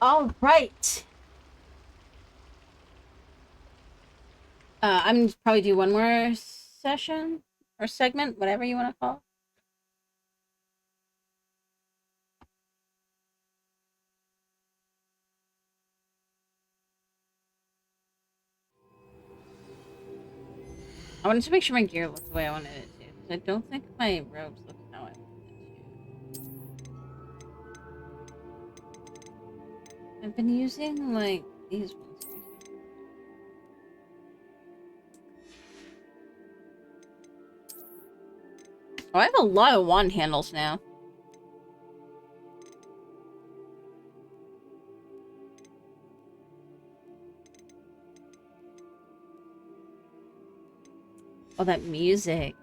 All right. I'm gonna probably do one more session or segment, whatever you want to call it. I wanted to make sure my gear looked the way I wanted it to, because I don't think my robes look how I wanted it to. I've been using, like, these ones right here. Oh, I have a lot of wand handles now. Oh, that music.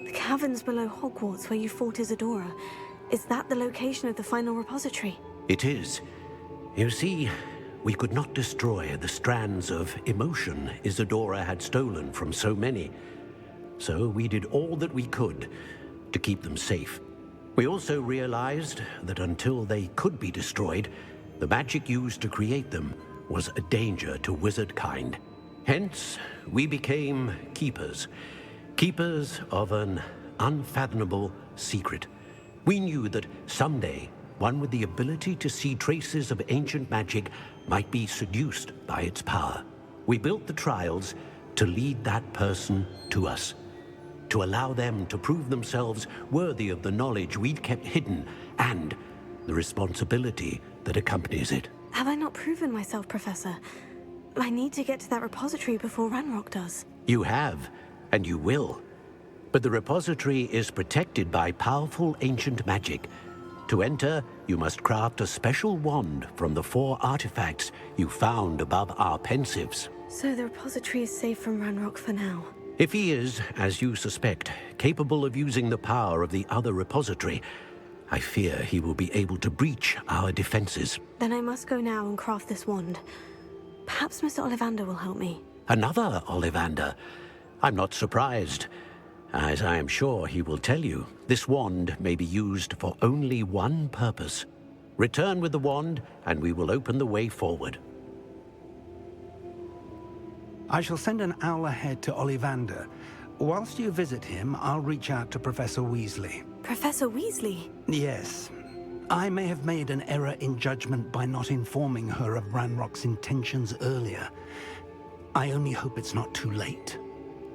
The caverns below Hogwarts where you fought Isadora. Is that the location of the final repository? It is. You see, we could not destroy the strands of emotion Isadora had stolen from so many. So we did all that we could to keep them safe. We also realized that until they could be destroyed, the magic used to create them was a danger to wizard kind. Hence, we became keepers. Keepers of an unfathomable secret. We knew that someday, one with the ability to see traces of ancient magic might be seduced by its power. We built the trials to lead that person to us, to allow them to prove themselves worthy of the knowledge we'd kept hidden and the responsibility that accompanies it. Have I not proven myself, Professor? I need to get to that repository before Ranrock does. You have, and you will. But the repository is protected by powerful ancient magic. To enter, you must craft a special wand from the 4 artifacts you found above our pensives. So the repository is safe from Ranrock for now. If he is, as you suspect, capable of using the power of the other repository, I fear he will be able to breach our defenses. Then I must go now and craft this wand. Perhaps Mr. Ollivander will help me. Another Ollivander? I'm not surprised. As I am sure he will tell you, this wand may be used for only one purpose. Return with the wand, and we will open the way forward. I shall send an owl ahead to Ollivander. Whilst you visit him, I'll reach out to Professor Weasley. Professor Weasley? Yes. I may have made an error in judgment by not informing her of Ranrock's intentions earlier. I only hope it's not too late.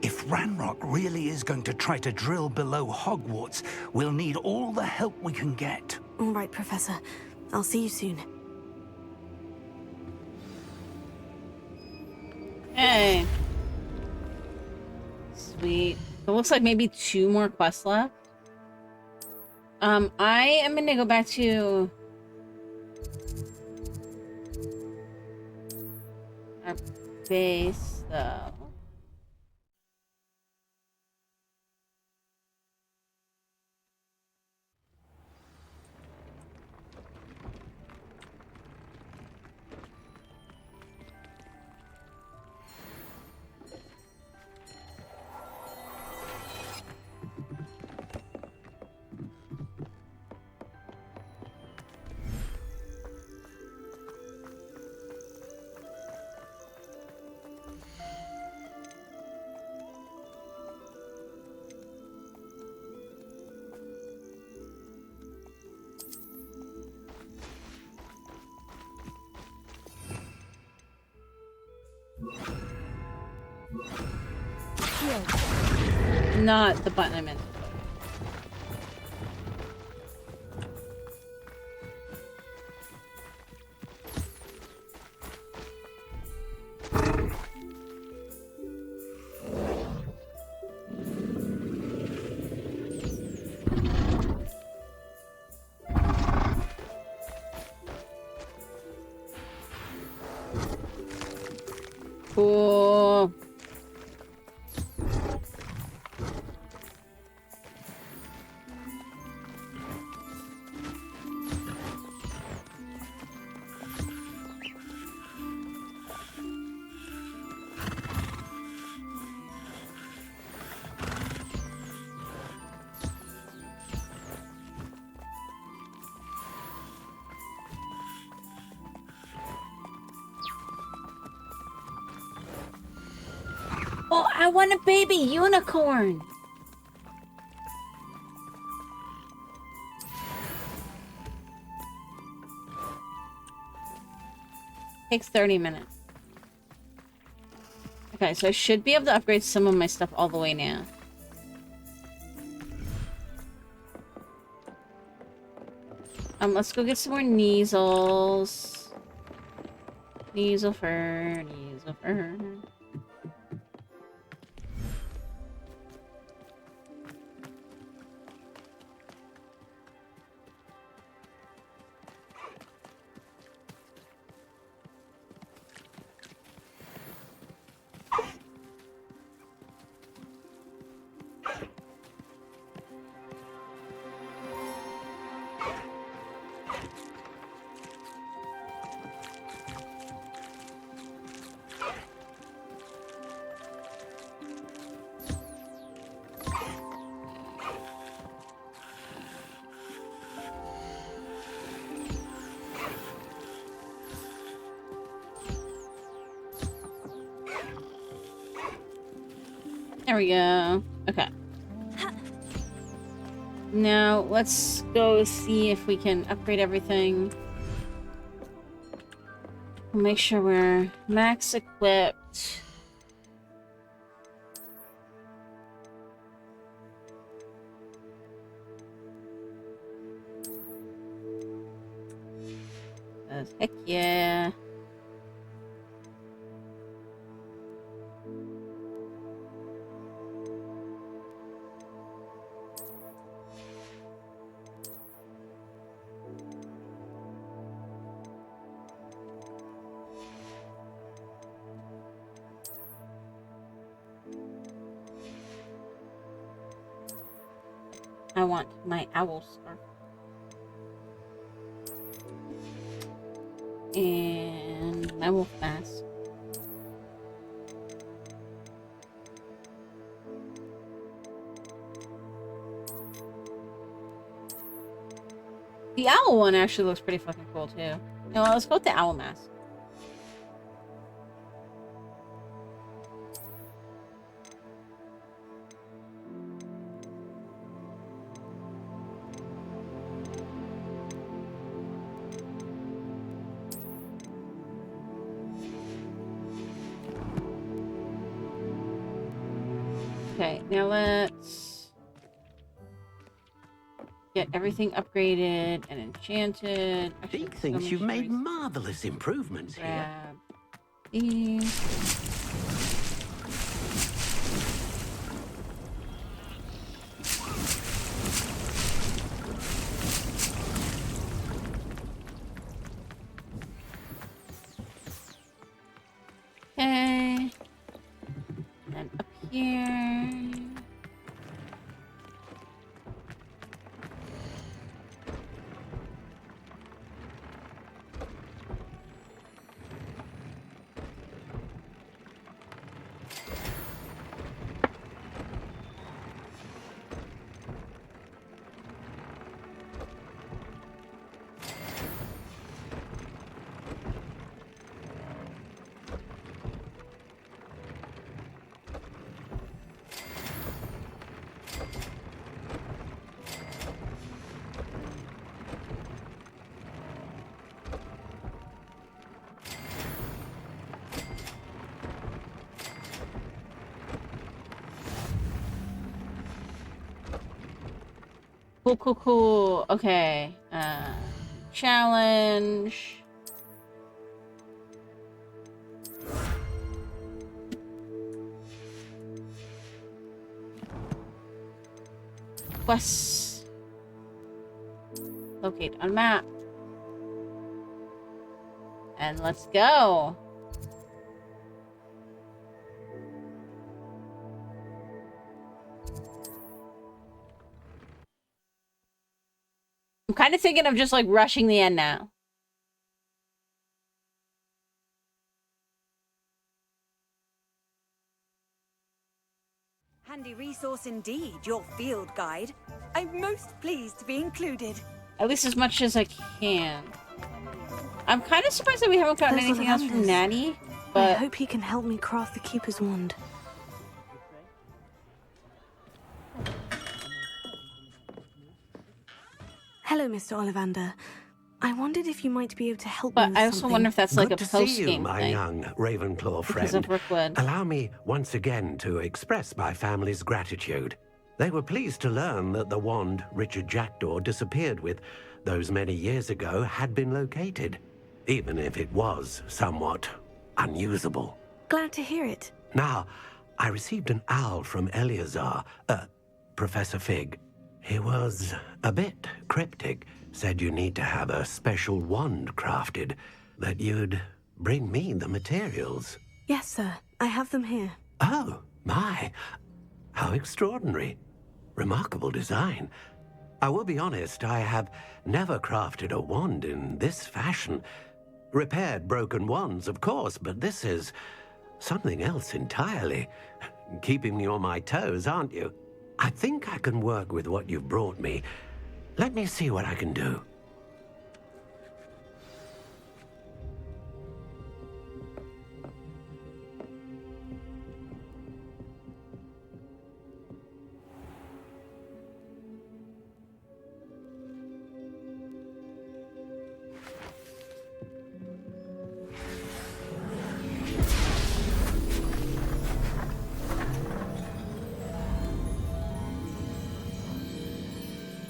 If Ranrock really is going to try to drill below Hogwarts, we'll need all the help we can get. All right, Professor. I'll see you soon. Hey. Sweet. It looks like maybe 2 more quests left. I am gonna go back to our base, though. Not the button I meant. Cool. I want a baby unicorn. Takes 30 minutes. Okay, so I should be able to upgrade some of my stuff all the way now. Let's go get some more Kneasels. Kneasel fur, Kneasel fur. There we go. Okay. Now, let's go see if we can upgrade everything. We'll make sure we're max equipped. Heck yeah. I want my owl scarf. And my wolf mask. The owl one actually looks pretty fucking cool too. No, let's go with the owl mask. Okay, now let's get everything upgraded and enchanted. Actually, She thinks you've made marvelous improvements here. grab these. Okay. And up here. Cool, cool, cool. Okay. Challenge. Quests. Locate on map. And let's go. I'm kind of thinking of just like rushing the end now. Handy resource indeed, your field guide. I'm most pleased to be included. At least as much as I can. I'm kind of surprised that we haven't gotten Those anything else from lavenders. Natty, I but hope he can help me craft the Keeper's Wand. Hello, Mr. Ollivander. I wondered if you might be able to help me But with I also something. wonder if that's like Good a to see you, post-game my thing. young Ravenclaw Because friend. of Rookwood. Allow me once again to express my family's gratitude. They were pleased to learn that the wand Richard Jackdaw disappeared with those many years ago had been located, even if it was somewhat unusable. Glad to hear it. Now, I received an owl from Eleazar, Professor Fig. He was a bit cryptic. Said you need to have a special wand crafted, that you'd bring me the materials. Yes, sir. I have them here. Oh, my. How extraordinary. Remarkable design. I will be honest, I have never crafted a wand in this fashion. Repaired broken wands, of course, but this is something else entirely. Keeping me on my toes, aren't you? I think I can work with what you've brought me. Let me see what I can do.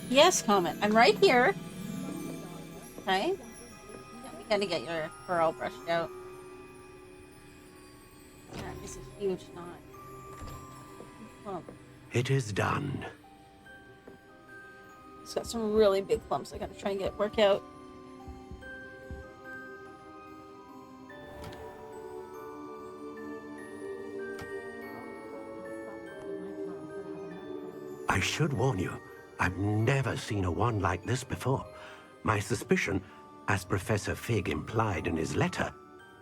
Yes, Comet. I'm right here. Okay. Yeah, we gotta get your fur all brushed out. That is a huge knot. Clump. It is done. It's got some really big clumps I gotta try and work out. I should warn you, I've never seen a wand like this before. My suspicion, as Professor Fig implied in his letter,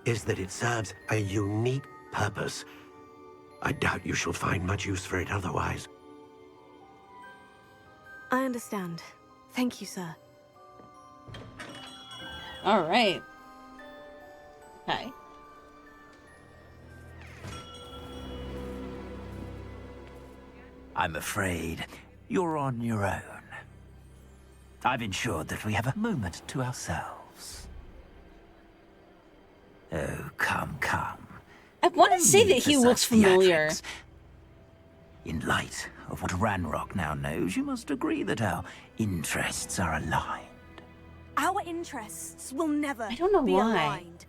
is that it serves a unique purpose. I doubt you shall find much use for it otherwise. I understand. Thank you, sir. All right. Okay. I'm afraid you're on your own. I've ensured that we have a moment to ourselves. Oh, come, come. I want to say No need that for he looks such familiar. theatrics. In light of what Ranrock now knows, you must agree that our interests are aligned. Our interests will never I don't know be why. aligned.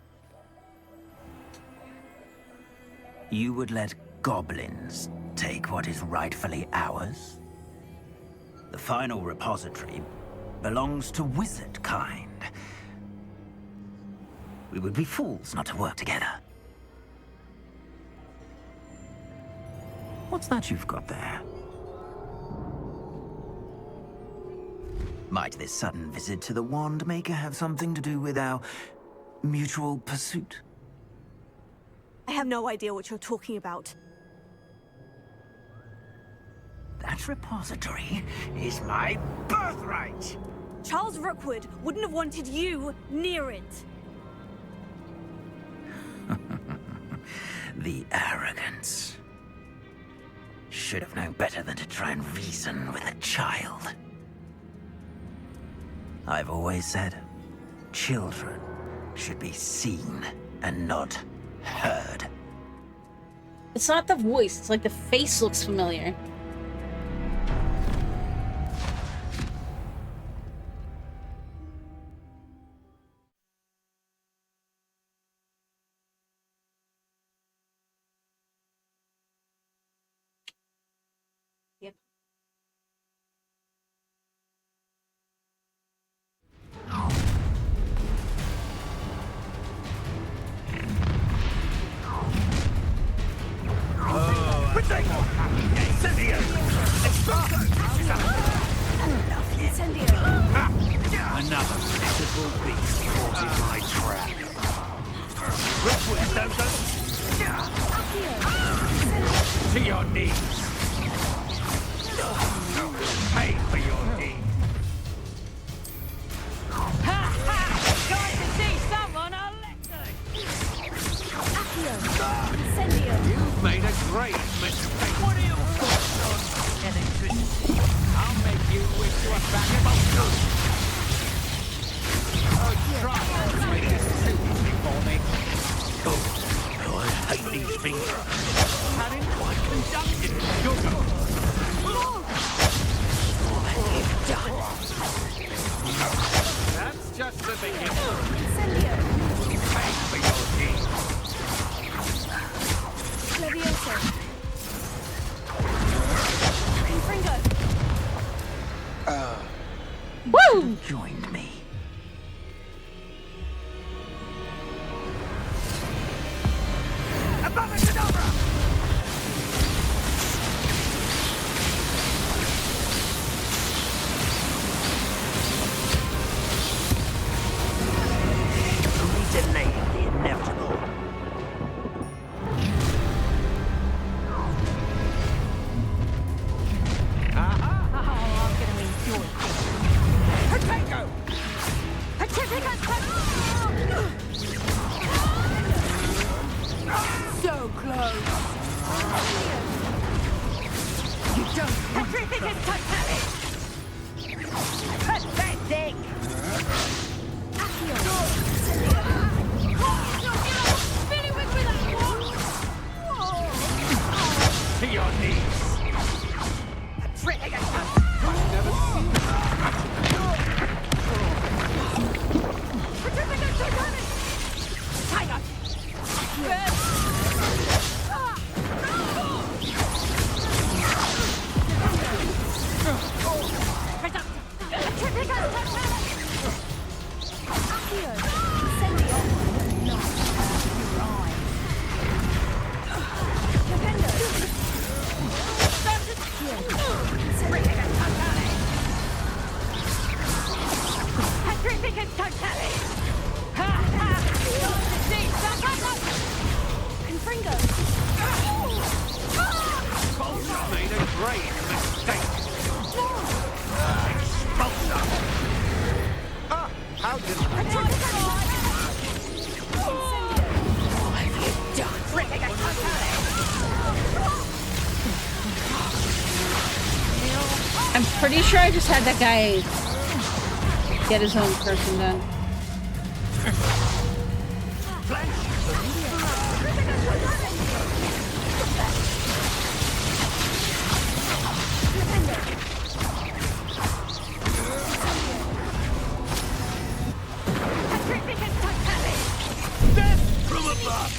You would let goblins take what is rightfully ours? The final repository belongs to wizard kind. We would be fools not to work together. What's that you've got there? Might this sudden visit to the Wand Maker have something to do with our mutual pursuit? I have no idea what you're talking about. That repository is my birthright! Charles Rookwood wouldn't have wanted you near it. The arrogance. Should have known better than to try and reason with a child. I've always said, children should be seen and not heard. It's not the voice, it's like the face looks familiar. Yep. Incendio! finger. Had it quite conducted. That's just the beginning. Pay for your deeds. Levioso. Confringo. Woo! Joined me. Only delaying the inevitable. So close. You don't want pathetic. To your knees. I've never seen Bolter made a grave mistake. Expulsor. Ah, how did I'm pretty sure I just had that guy get his own person done. death from above?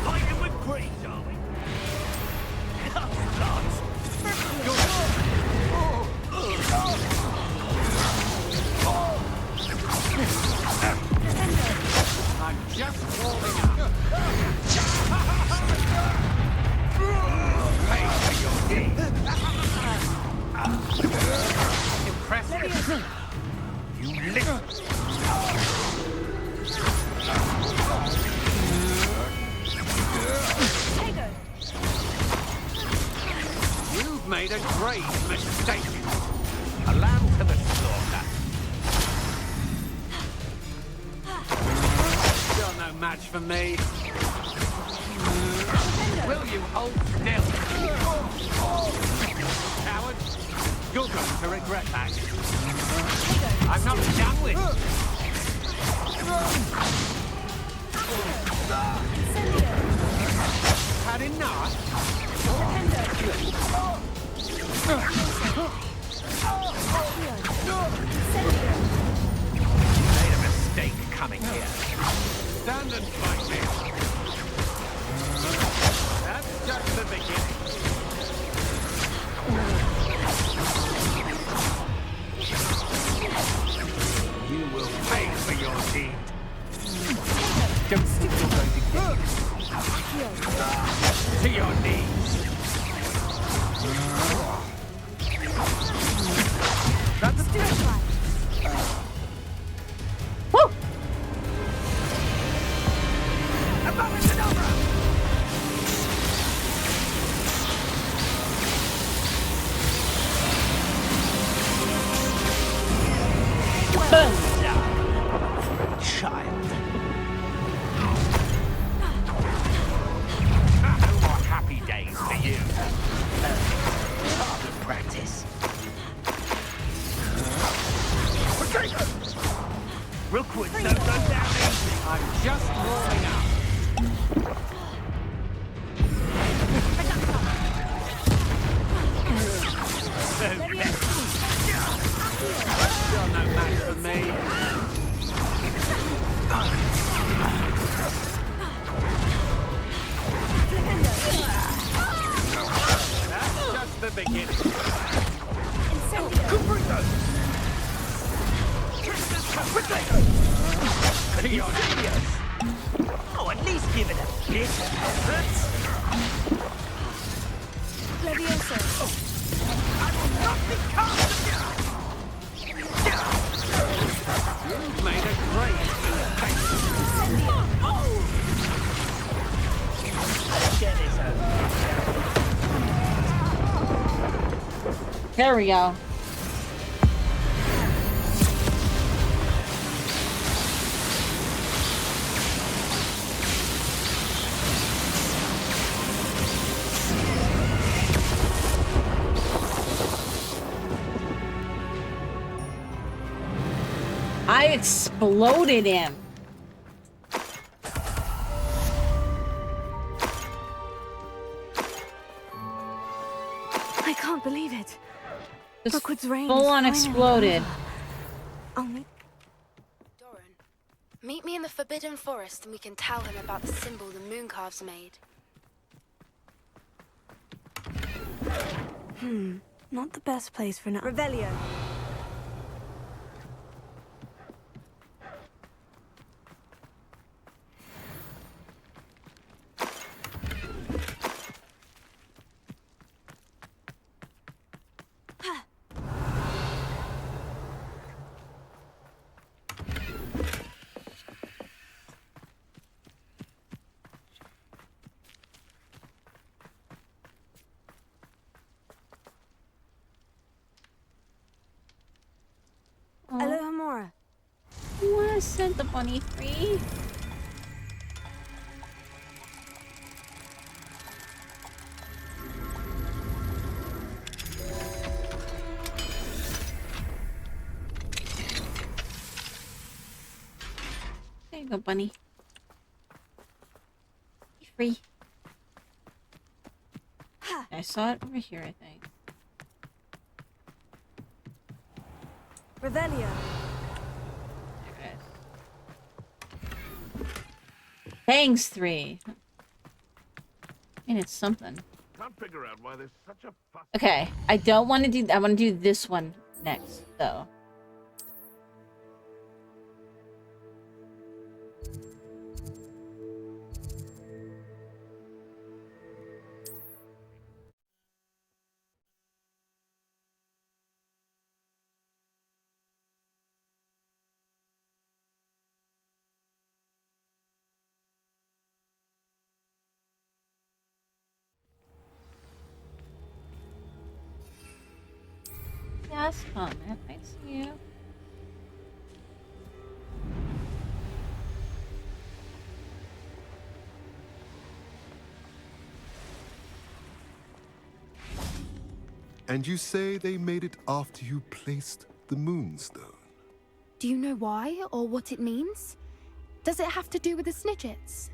Fighting with greed, darling. I'm just warming up. Pay for your deeds. Impressive. You listen. You've made a grave mistake. A lamb to the slaughter. You're no match for me. Will you hold still? Coward, you're going to regret that. I'm not done with you. Had enough? You made a mistake coming here. Stand and fight me. That's just the beginning. You will pay for your deed. Don't think you're going to get it. To your knees. the beginning. Oh, at least give it a bit of effort. Levioso. I will not be cast again. You've made a great impact. Get this over. There we go. I exploded him. I can't believe it. Just Rookwood's reign full is on finally exploded. over. I'll meet Doran, meet me in the Forbidden Forest and we can tell him about the symbol the Mooncalves made. not the best place for now. Revelio. Hello, Hamora. You wanna send the bunny free? There you go, bunny. Be free. I saw it over here, I think. Revelio. There it is. Thanks, 3. And it's something. Can't figure out why there's such a fuss. Okay, I don't want to do. I want to do this one next, though. Yes, comment. I see you. And you say they made it after you placed the Moonstone? Do you know why or what it means? Does it have to do with the Snidgets?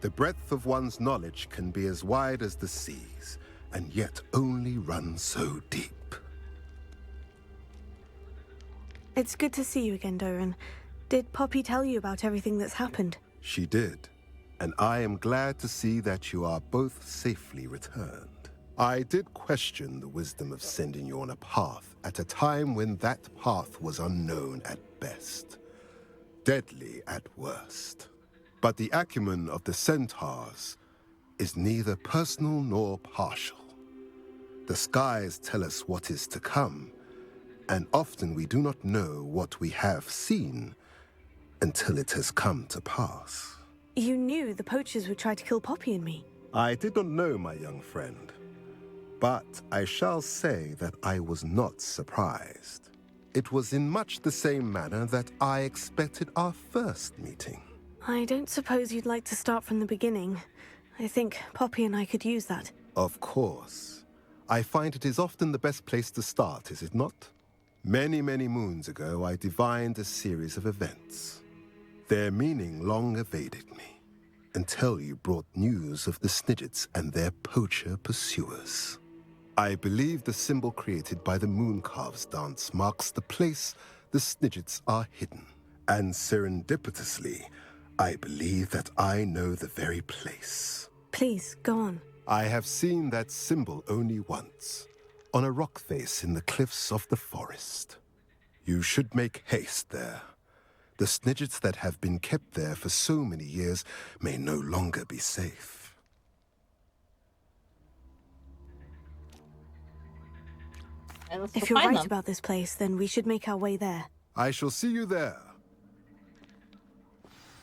The breadth of one's knowledge can be as wide as the seas, and yet only run so deep. It's good to see you again, Doran. Did Poppy tell you about everything that's happened? She did, and I am glad to see that you are both safely returned. I did question the wisdom of sending you on a path at a time when that path was unknown at best, deadly at worst. But the acumen of the centaurs is neither personal nor partial. The skies tell us what is to come, and often we do not know what we have seen until it has come to pass. You knew the poachers would try to kill Poppy and me. I did not know, my young friend, but I shall say that I was not surprised. It was in much the same manner that I expected our first meeting. I don't suppose you'd like to start from the beginning. I think Poppy and I could use that. Of course. I find it is often the best place to start, is it not? Many, many moons ago, I divined a series of events. Their meaning long evaded me, until you brought news of the Snidgets and their poacher pursuers. I believe the symbol created by the Mooncalves dance marks the place the Snidgets are hidden. And serendipitously, I believe that I know the very place. Please, go on. I have seen that symbol only once, on a rock face in the cliffs of the forest. You should make haste there. The Snidgets that have been kept there for so many years may no longer be safe. Let's If go you're find right them. about this place, then we should make our way there. I shall see you there.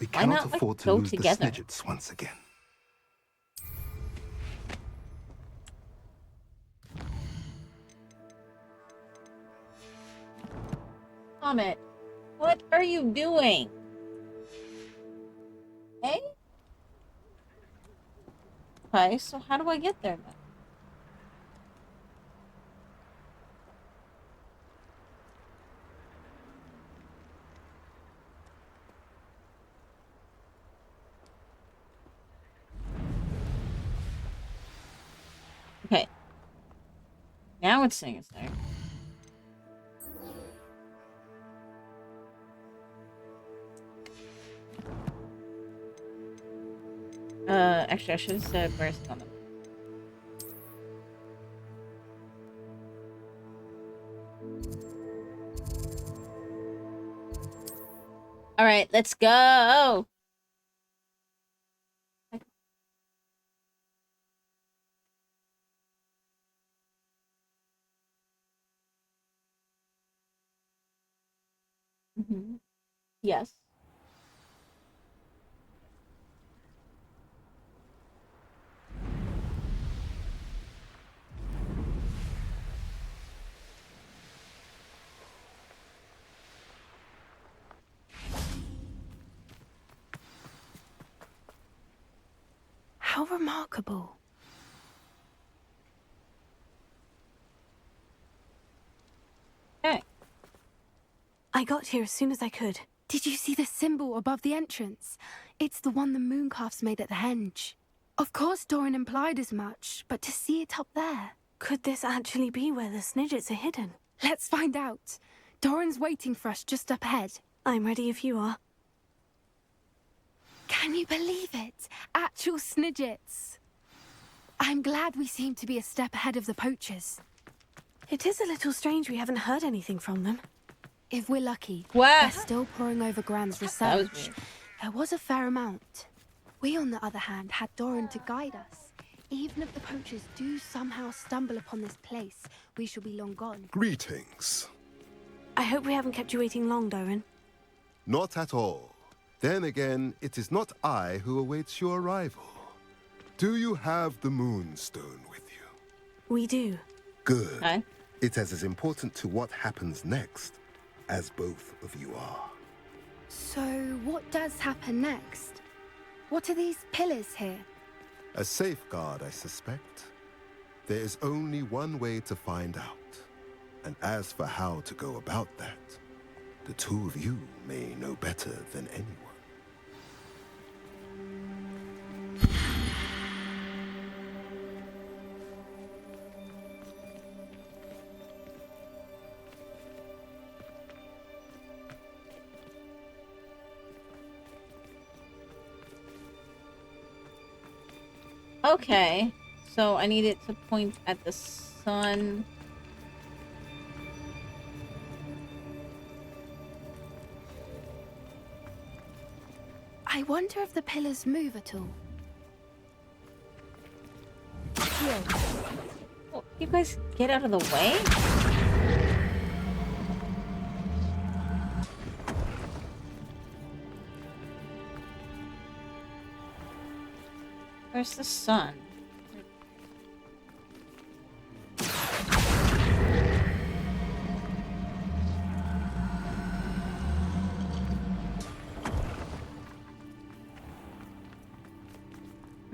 We Why cannot not, like, afford to go lose together? the Snidgets once again. Comet, what are you doing? Hey? Okay, so how do I get there then? Okay. Now it's saying it's there. Actually, I should have said where's it on the... Alright, let's go! Yes. How remarkable. Okay. I got here as soon as I could. Did you see the symbol above the entrance? It's the one the mooncalves made at the henge. Of course Doran implied as much, but to see it up there... Could this actually be where the Snidgets are hidden? Let's find out. Doran's waiting for us just up ahead. I'm ready if you are. Can you believe it? Actual Snidgets. I'm glad we seem to be a step ahead of the poachers. It is a little strange we haven't heard anything from them. If we're lucky, Wow. they're still poring over Gran's was research. weird. There was a fair amount. We, on the other hand, had Doran to guide us. Even if the poachers do somehow stumble upon this place, we shall be long gone. Greetings. I hope we haven't kept you waiting long, Doran. Not at all. Then again, it is not I who awaits your arrival. Do you have the Moonstone with you? We do. Good. Okay. It is as important to what happens next as both of you are. So, what does happen next? What are these pillars here? A safeguard, I suspect. There is only one way to find out. And as for how to go about that, the two of you may know better than anyone. Okay, so I need it to point at the sun. I wonder if the pillars move at all. Here. Oh, you guys get out of the way? Where's the sun?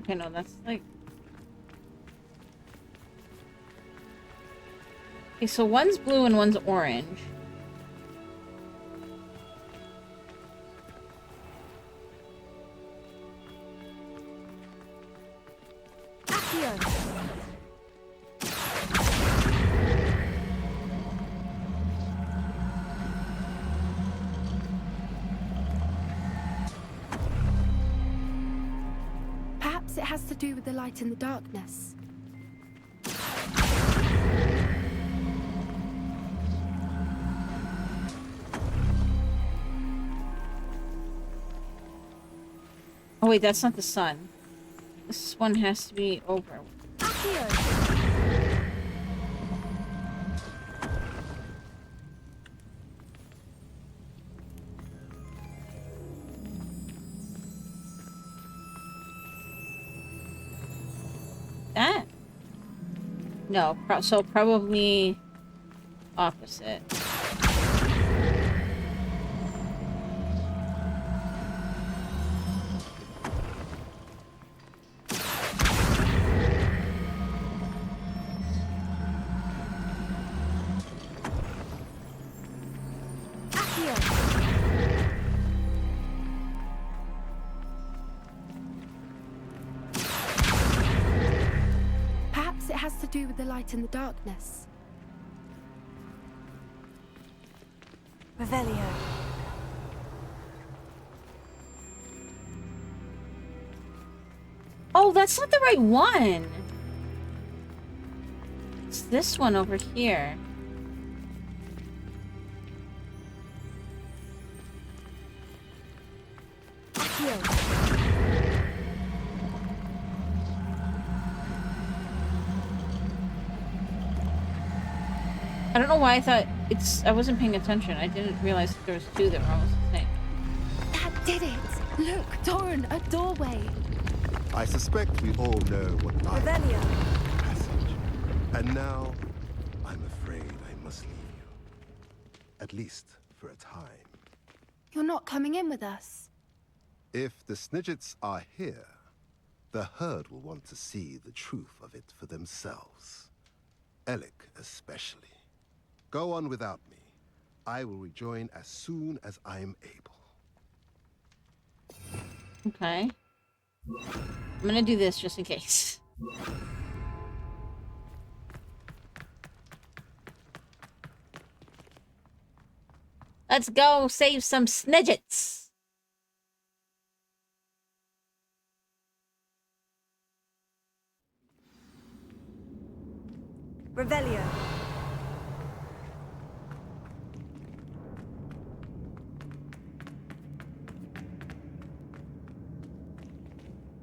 Okay, no, that's like... Okay, so one's blue and one's orange. has to do with the light in the darkness. Oh wait, that's not the sun. This one has to be over. That? No, so probably opposite. Perhaps it has to do with the light in the darkness. Revelio. Oh, that's not the right one. It's this one over here. I don't know why I thought I wasn't paying attention. I didn't realize that there was two that were almost the same. That did it! Look, Doran, a doorway! I suspect we all know what lies in Revelio. the passage. And now, I'm afraid I must leave you. At least for a time. You're not coming in with us. If the Snidgets are here, the herd will want to see the truth of it for themselves. Alec especially. Go on without me. I will rejoin as soon as I am able. Okay. I'm gonna do this just in case. Let's go save some Snidgets. Revelio.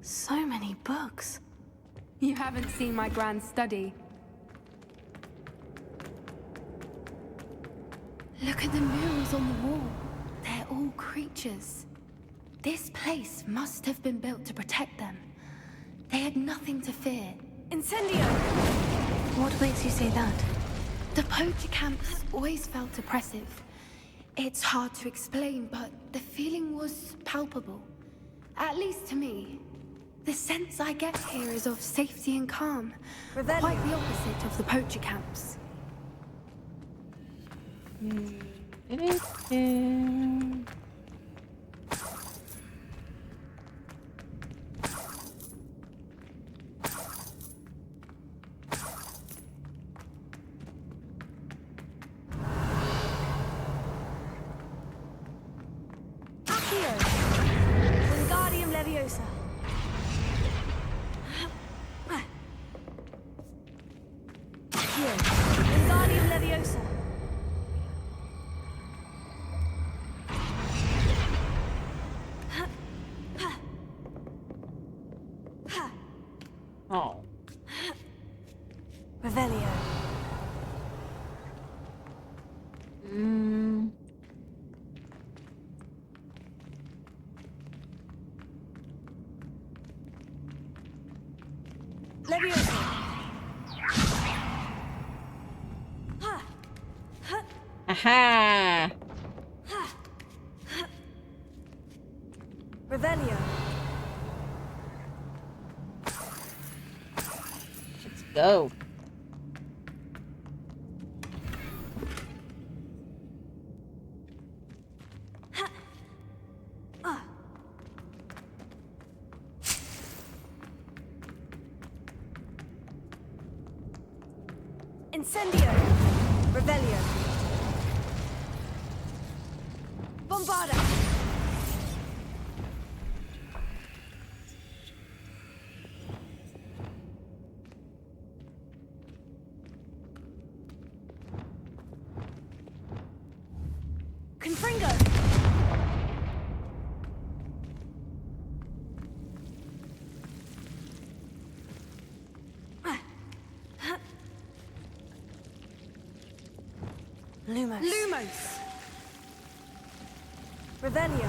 So many books. You haven't seen my grand study. Look at the murals on the wall. They're all creatures. This place must have been built to protect them. They had nothing to fear. Incendio! What makes you say that? The poacher camps always felt oppressive. It's hard to explain, but the feeling was palpable. At least to me. The sense I get here is of safety and calm. Revelio. Quite the opposite of the poacher camps. Accio! Wingardium Leviosa. Accio! Wingardium Leviosa. Oh. Revelio. Leviosa. Aha! Revelio. Let's go. Incendio. Revelio. Bombarda. Fringo! Lumos. Lumos! Revelio.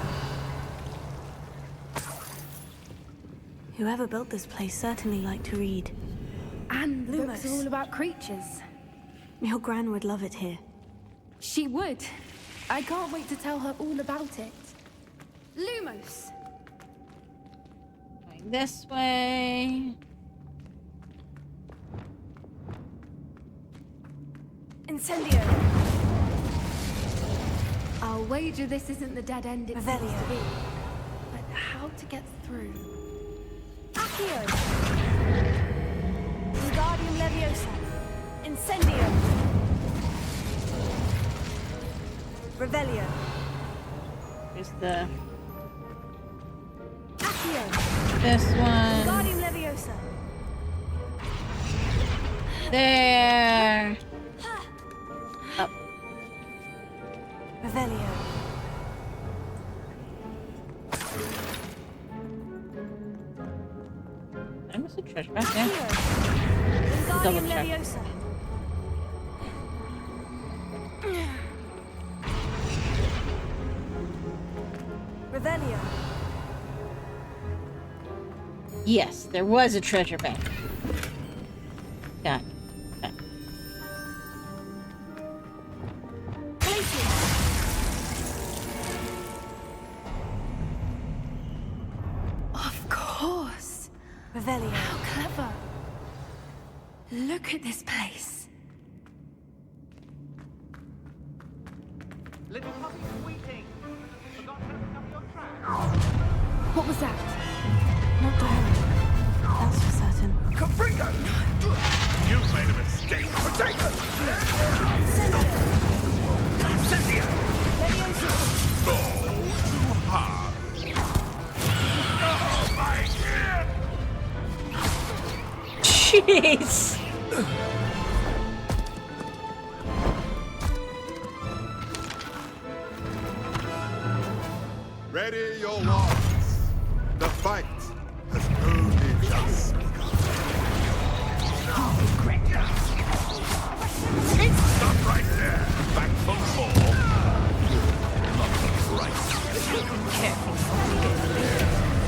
Whoever built this place certainly liked to read. And books Lumos. are all about creatures. Your gran would love it here. She would. I can't wait to tell her all about it. Lumos! Going this way. Incendio. I'll wager this isn't the dead end it seems Revelio. to be. But how to get through? Accio. Wingardium Leviosa. Incendio. Revelio. Here's the Accio. this one. Wingardium Leviosa. There. Up. Revelio. I missed a treasure back there. Accio. Double Wingardium check. Leviosa. Revelio. Yes, there was a treasure bank. Got it. Of course! Revelio. How clever! Look at this place. Little puppy squeaking. Forgot to pick up your trash. What was that? Not Doran. That's for certain. Confringo! You've made a mistake. Potato! Incendio! Oh, too hard. Oh, my God! Jeez. Ready your wands. The fight has only just begun. Stop right there. Back for more. Not the price.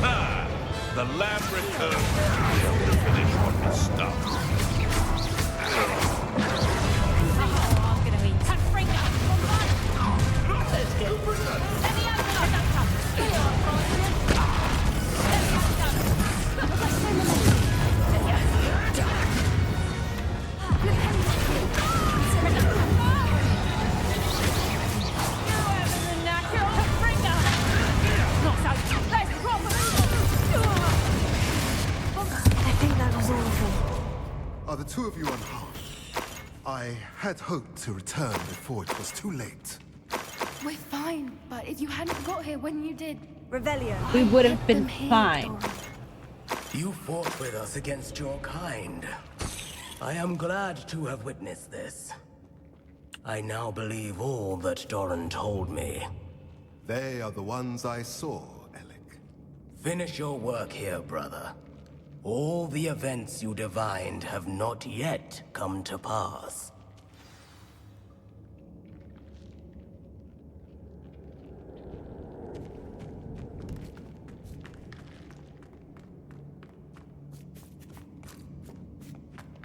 Ah, the lab returns to finish what we started. I think that was all of them. Are the two of you unharmed? I had hoped to return before it was too late. We're fine, but if you hadn't got here when you did... Revelio. We would have Get been them here, fine. Doran. You fought with us against your kind. I am glad to have witnessed this. I now believe all that Doran told me. They are the ones I saw, Alec. Finish your work here, brother. All the events you divined have not yet come to pass.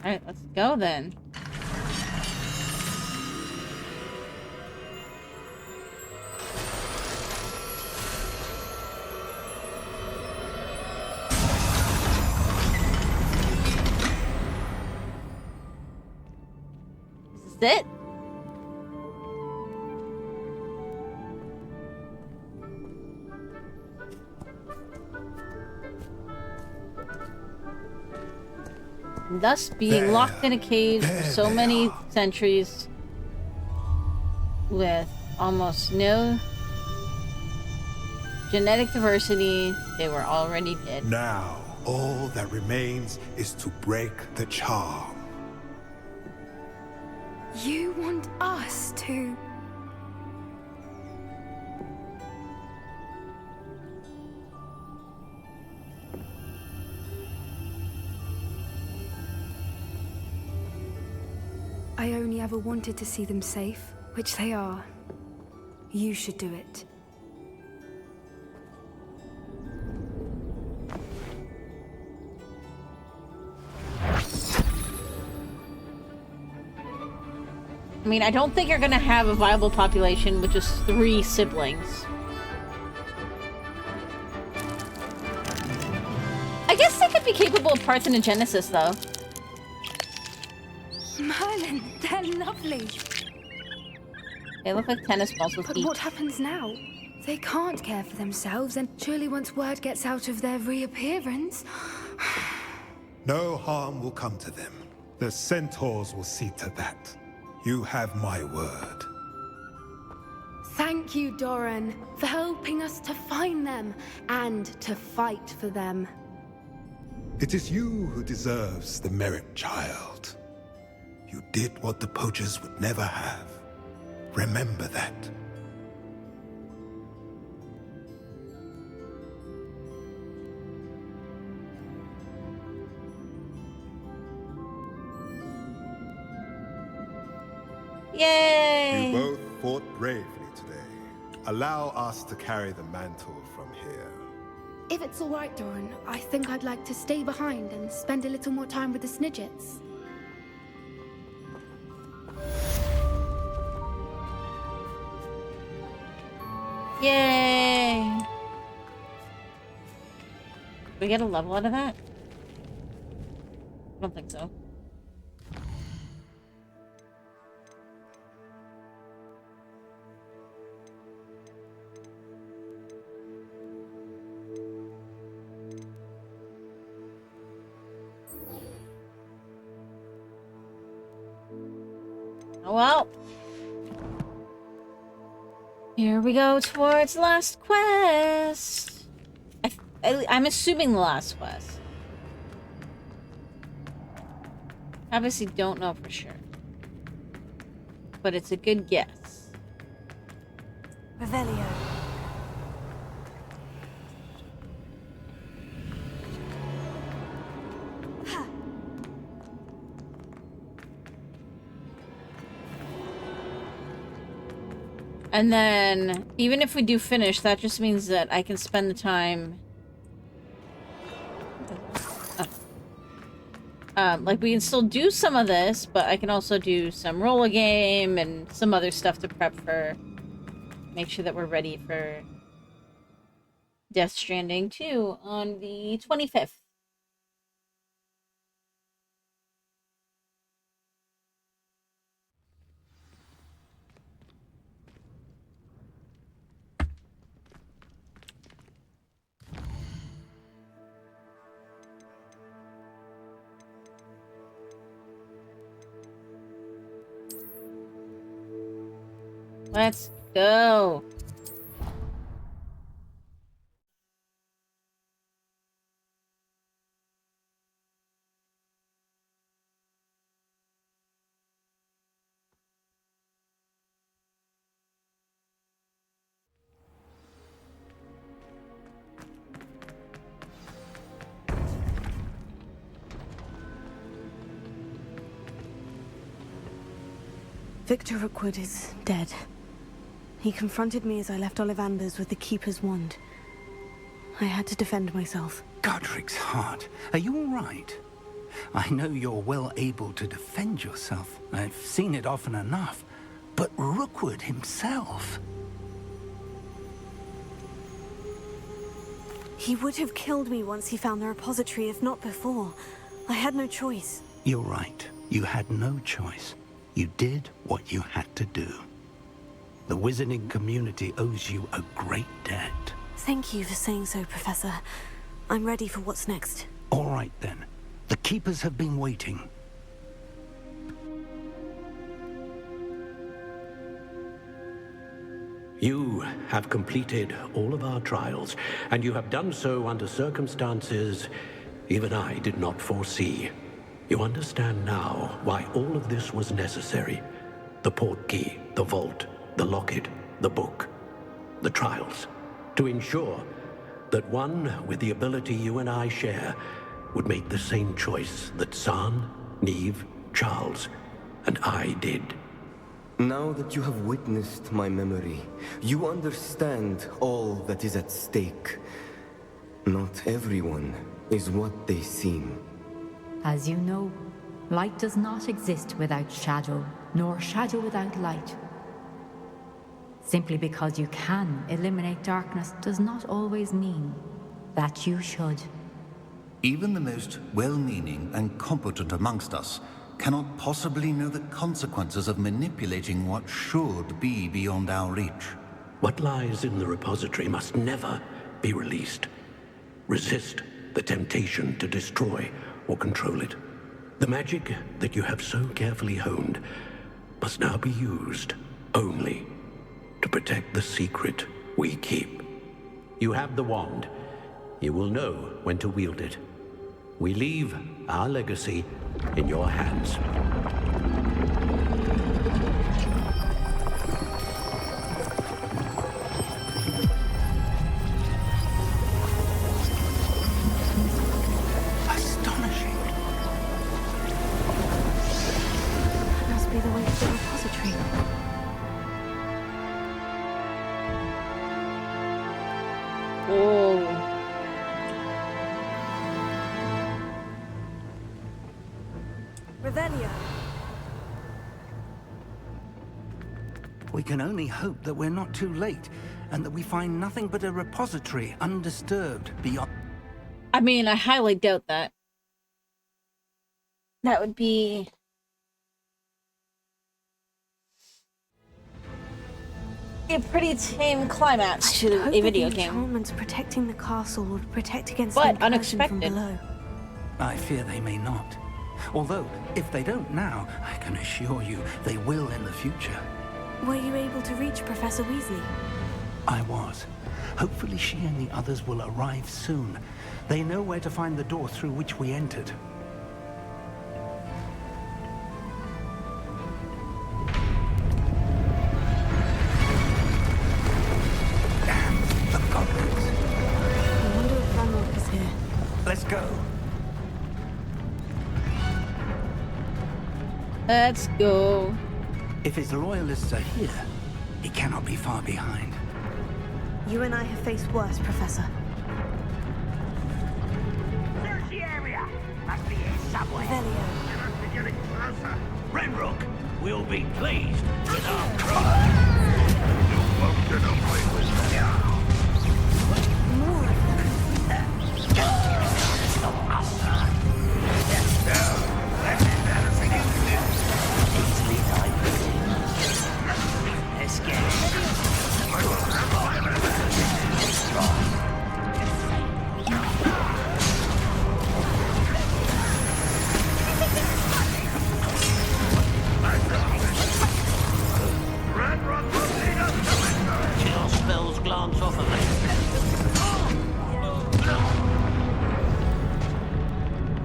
Alright, let's go then. Is this it? And thus being There. locked in a cage for There so they many are. centuries with almost no genetic diversity, they were already dead. Now, all that remains is to break the charm. You want us to... I only ever wanted to see them safe, which they are. You should do it. I mean, I don't think you're gonna have a viable population with just 3 siblings. I guess they could be capable of parthenogenesis, though. Merlin, they're lovely. They look like tennis balls with But feet. what happens now? They can't care for themselves, and surely once word gets out of their reappearance... No harm will come to them. The centaurs will see to that. You have my word. Thank you, Doran, for helping us to find them and to fight for them. It is you who deserves the merit, child. You did what the poachers would never have. Remember that. Yay! You both fought bravely today. Allow us to carry the mantle from here. If it's all right, Doran, I think I'd like to stay behind and spend a little more time with the Snidgets. Yay! Did we get a level out of that? I don't think so. Oh well. Here we go towards last quest. I'm assuming the last quest. Obviously don't know for sure. But it's a good guess. Revelio. And then, even if we do finish, that just means that I can spend the time... like, we can still do some of this, but I can also do some roll a game and some other stuff to prep for... Make sure that we're ready for... Death Stranding 2 on the 25th. Let's go. Victor Rookwood is dead. He confronted me as I left Ollivander's with the Keeper's wand. I had to defend myself. Godric's heart. Are you all right? I know you're well able to defend yourself. I've seen it often enough. But Rookwood himself... He would have killed me once he found the repository, if not before. I had no choice. You're right. You had no choice. You did what you had to do. The wizarding community owes you a great debt. Thank you for saying so, Professor. I'm ready for what's next. All right, then. The Keepers have been waiting. You have completed all of our trials, and you have done so under circumstances even I did not foresee. You understand now why all of this was necessary. The portkey, the vault, the locket, the book, the trials. To ensure that one with the ability you and I share would make the same choice that San, Neve, Charles, and I did. Now that you have witnessed my memory, you understand all that is at stake. Not everyone is what they seem. As you know, light does not exist without shadow, nor shadow without light. Simply because you can eliminate darkness does not always mean that you should. Even the most well-meaning and competent amongst us cannot possibly know the consequences of manipulating what should be beyond our reach. What lies in the repository must never be released. Resist the temptation to destroy or control it. The magic that you have so carefully honed must now be used only to protect the secret we keep. You have the wand. You will know when to wield it. We leave our legacy in your hands. Astonishing. That must be the way to the repository. Oh. Revelio. We can only hope that we're not too late, and that we find nothing but a repository undisturbed beyond... I mean, I highly doubt that. That would be... a pretty tame climax to a video game. Enchantments protecting the castle would protect against But incursion unexpected. from below. I fear they may not. Although, if they don't now, I can assure you they will in the future. Were you able to reach Professor Weasley? I was. Hopefully she and the others will arrive soon. They know where to find the door through which we entered. Damn, the goblins. I wonder if Ranrock is here. Let's go. Let's go. If his loyalists are here, he cannot be far behind. You and I have faced worse, Professor. Search the area! Must be here somewhere. Revelio. Must be getting closer. Renrook will be pleased with our cry. You won't get away with that. More of them. Let's get it. Chill spells glance off of me.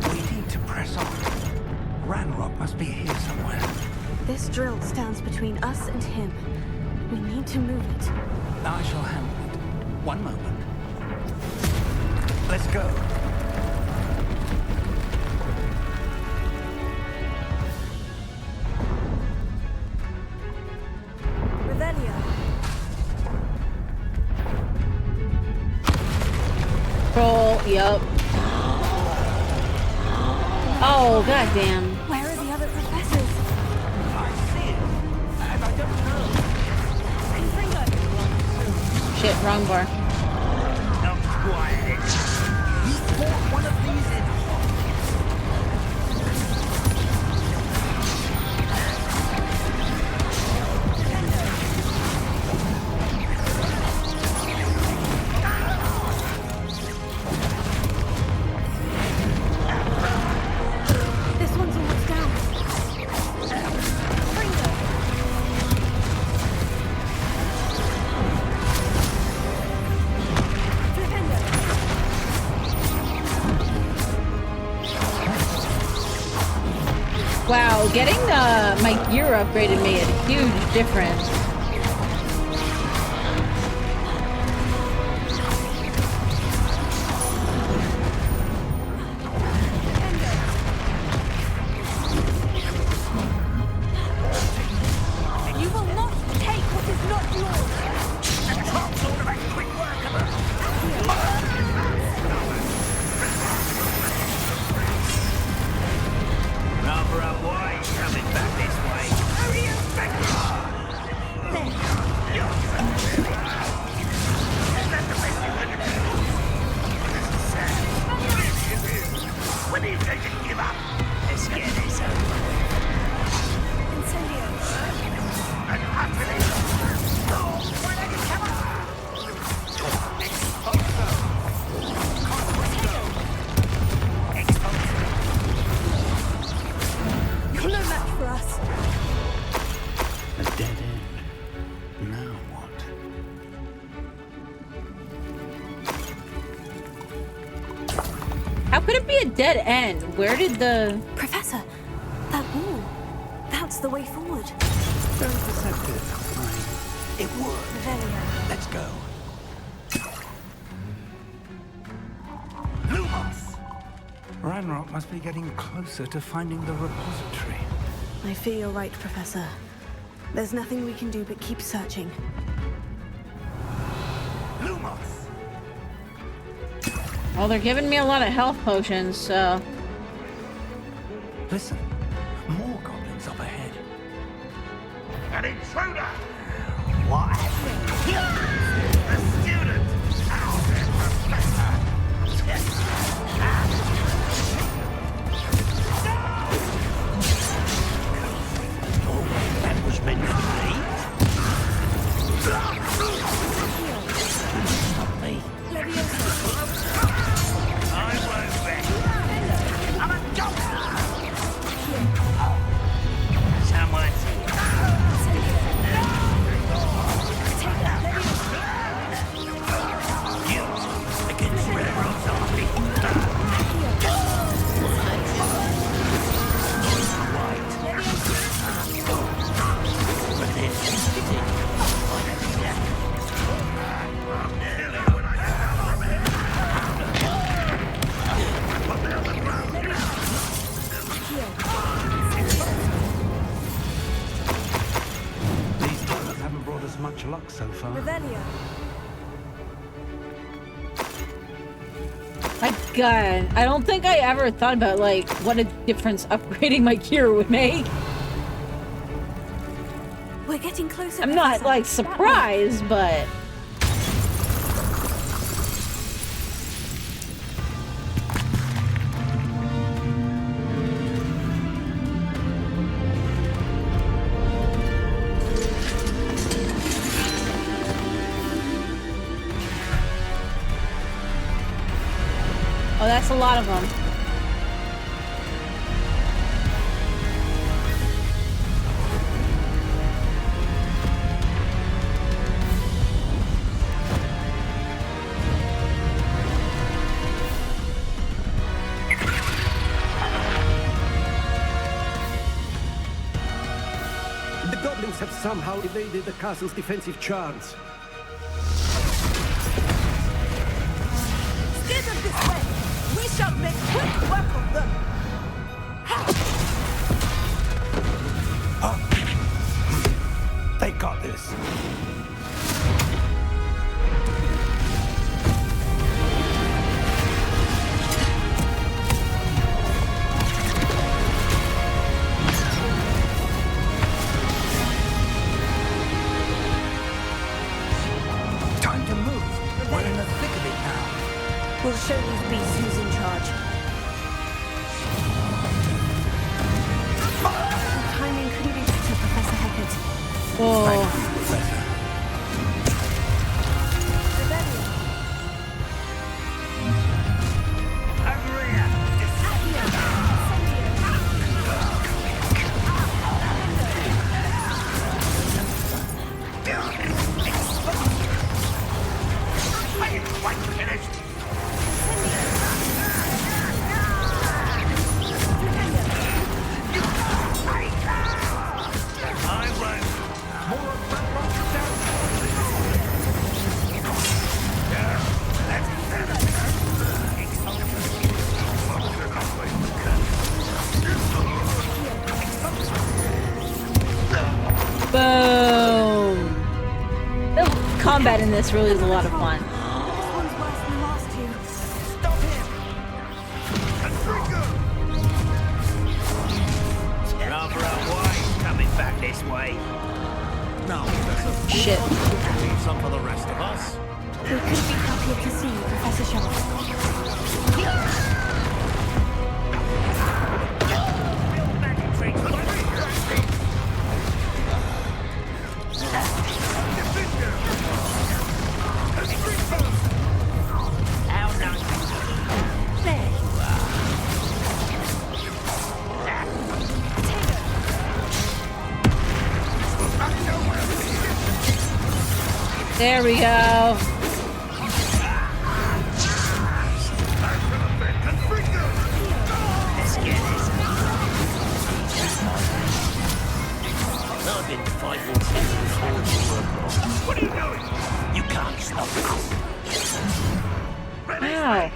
We need to press on. Ranrock must be here somewhere. This drill stands between us and him. We need to move it. I shall handle it. One moment. Let's go. Revelio. Roll, yup. Oh, goddamn. Where are the other professors? I see it. And I don't know. Shit, wrong bar. Not quiet. He fought one of these in This one's almost down. Wow, getting my gear upgraded made a huge difference. could it be a dead end? Where did the... Professor, that wall. That's the way forward. Very perceptive. Fine. It would. Revelio. Let's go. Lumos! Ranrock must be getting closer to finding the repository. I fear you're right, Professor. There's nothing we can do but keep searching. Lumos! Well, they're giving me a lot of health potions, so... Listen, more goblins up ahead. An intruder! What happened? A student! Out there, Professor! That was meant for me. Stop me. I won't bet. I'm a doctor! Someone's here. Against Ranrock's army. But then, These goblins haven't brought us much luck so far. Revelio. My god, I don't think I ever thought about, like, what a difference upgrading my gear would make. We're getting closer. I'm not, Professor. like, surprised, but... Oh, that's a lot of them. the goblins have somehow evaded the castle's defensive charms. Steer them this way. We shall make quick work of them. They got this. Time to move. We're in the thick of it now. We'll show these beasts who's in charge. The timing couldn't be better, Professor Heckert. Whoa. Professor. I ain't quite finished. I won't. Boom! The combat in this really is a lot of fun. This one's worse than the last two. Stop him! Rather unwise coming back this way. Now, Professor. Shit. Leave some for the rest of us. We couldn't be happier to see you, Professor Shaw. There we go. been fighting since before you were born. What are you doing? You can't stop us. Wow.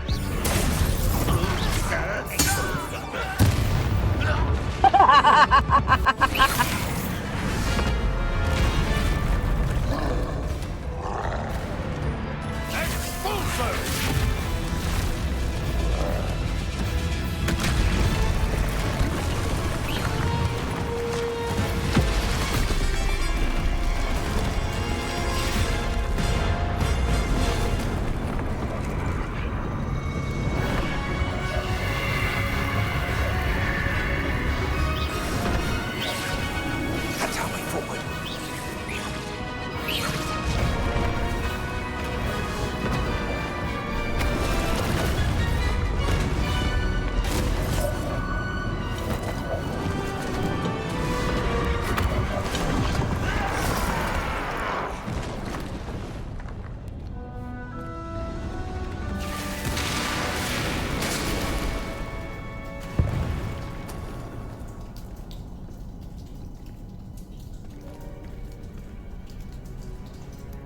That's our way forward.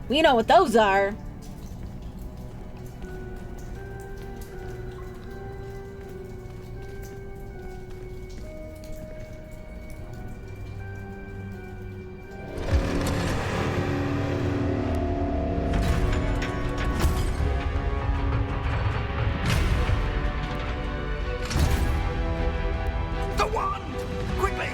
We know what those are. The wand! Quickly!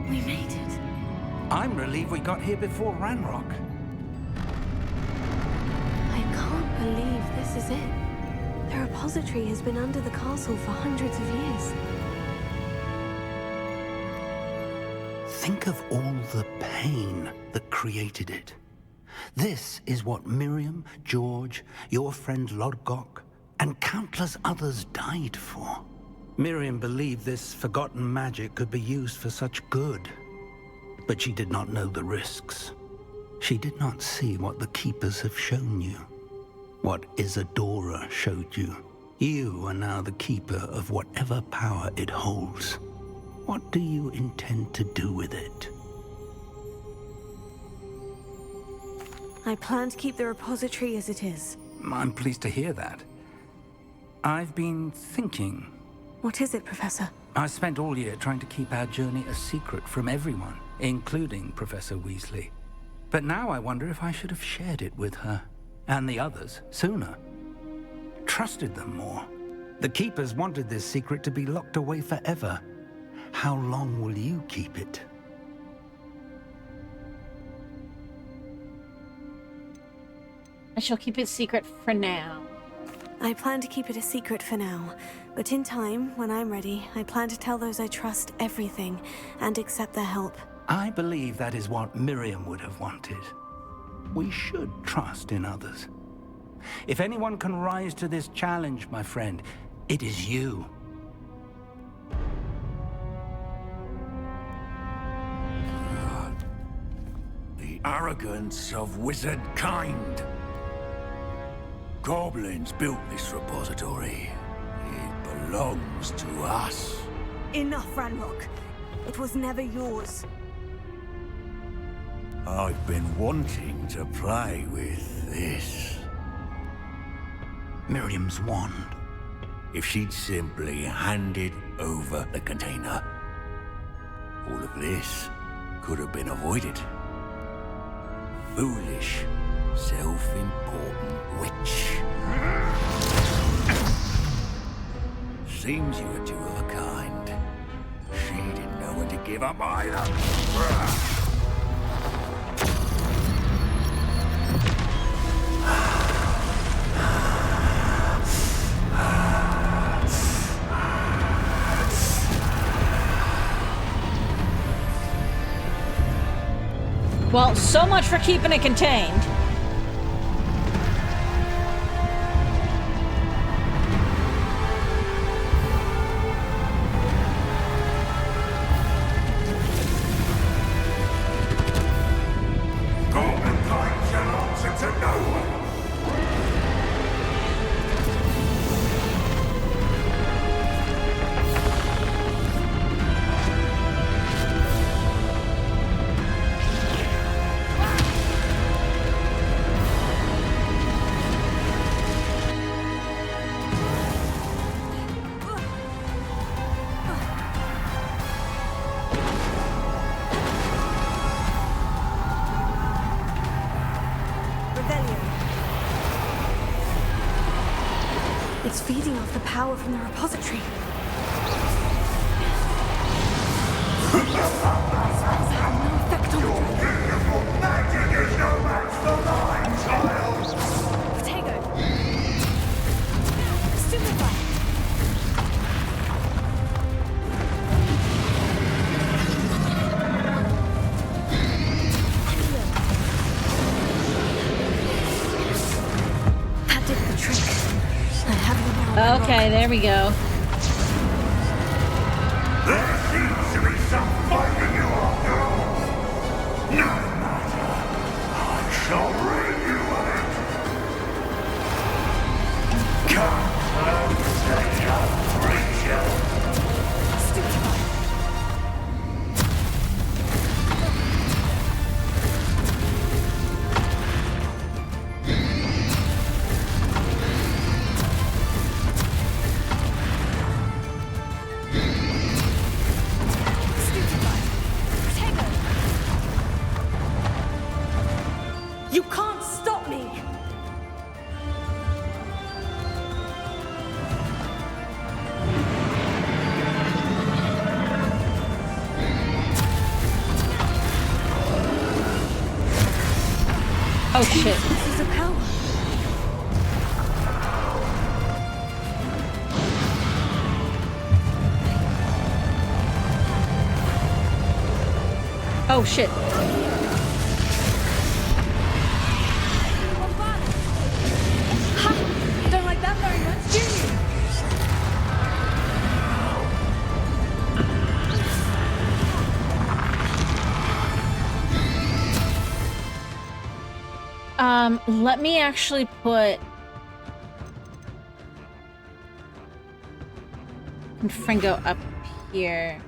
We made it. I'm relieved we got here before Ranrock. I can't believe this is it. The repository has been under the castle for hundreds of years. Think of all the pain that created it. This is what Miriam, George, your friend Lodgok, and countless others died for. Miriam believed this forgotten magic could be used for such good. But she did not know the risks. She did not see what the Keepers have shown you. What Isadora showed you. You are now the Keeper of whatever power it holds. What do you intend to do with it? I plan to keep the repository as it is. I'm pleased to hear that. I've been thinking. What is it, Professor? I spent all year trying to keep our journey a secret from everyone, including Professor Weasley. But now I wonder if I should have shared it with her, and the others, sooner. Trusted them more. The Keepers wanted this secret to be locked away forever. How long will you keep it? I shall keep it secret for now. I plan to keep it a secret for now, but in time, when I'm ready, I plan to tell those I trust everything and accept their help. I believe that is what Miriam would have wanted. We should trust in others. If anyone can rise to this challenge, my friend, it is you. The arrogance of wizard kind. Goblins built this repository. It belongs to us. Enough, Ranrock. It was never yours. I've been wanting to play with this. Miriam's wand. If she'd simply handed over the container, all of this could have been avoided. Foolish, self-important witch. Seems you were two of a kind. She didn't know when to give up either. Well, so much for keeping it contained. It's feeding off the power from the repository. Magic is no match for mine, child! Potato! Stupefy! That did the trick. I have you now. Okay, there we go. There seems to be some fighting you after all. No matter. I shall rid you of it. Come closer, young creature. You can't stop me! Oh shit. This is a power. Oh shit. Ha! Don't like that very much, do you? Let me actually put Fringo up here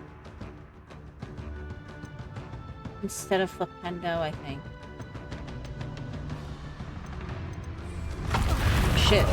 instead of Flipendo, I think. Shit.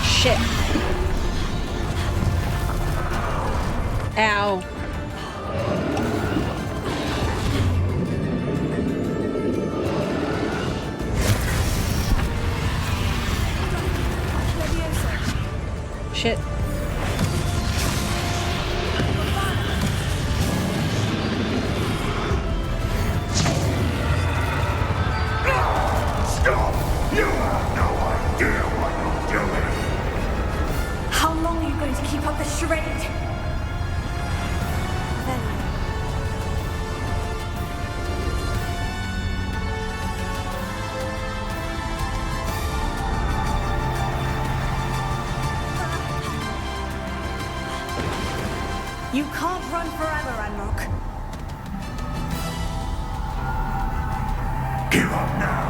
Shit. Ow. Shit. Stop! You have no idea what you're doing! How long are you going to keep up this charade? You can't run forever, Ranrock. Give up now,